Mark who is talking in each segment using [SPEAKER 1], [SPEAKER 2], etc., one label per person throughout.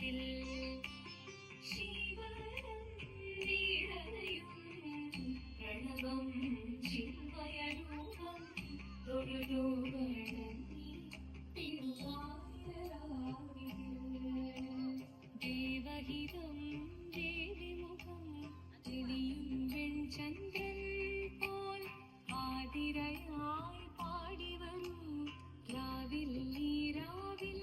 [SPEAKER 1] രാവിൽ ശിവനം നീടനയും പ്രണവം ചിന്മയരൂപം തൊഴുതോകണി ദേവഹിതം ദേവിമുഖം തെളിയും വെൺചന്ദ്രൻ പോൽ ആതിരയായി പാടിവരൂ രാവിൽ നീരാവിൽ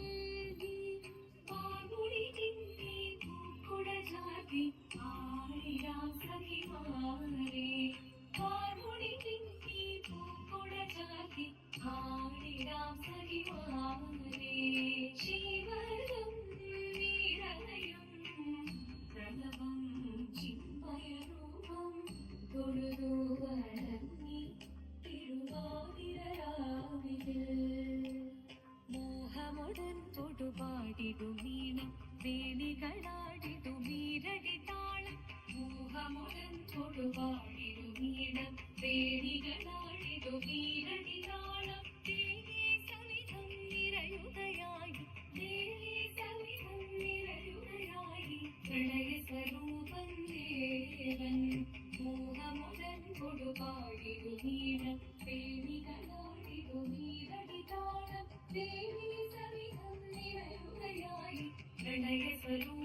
[SPEAKER 1] പാടുടി നിന്നെ പൂക്കുട ചാർത്തി ആടിടാം സഖിമാരെ പാടുടി നിന്നെ പൂക്കുട ചാർത്തി ആടിടാം സഖിമാരെ ശിവനം നീരലയും പ്രണവം ചിന്മയരൂപം തൊഴുതു വണങ്ങി തിരുവാതിരരാവിൽ മോഹമുടൻ തൊടുപാടിടുമീണം വേണികളാടിടുമീരടി താളം മോഹമുടൻ തൊടുപാടിടുമീണം വേണികളാടിടുമീരടി താളം ദേവി സവിധം നിരയുകയായി ദേവി സവിധം നിരയുകയായി പ്രണയ സ്വരൂപൻ ദേവൻ മോഹമുടൻ കൊടുപാടിടുമീണം വേണികളാടിടുമീരടി താളം ദേവി സവിധം നിരയുകയായി പ്രണയ സ്വരൂപൻ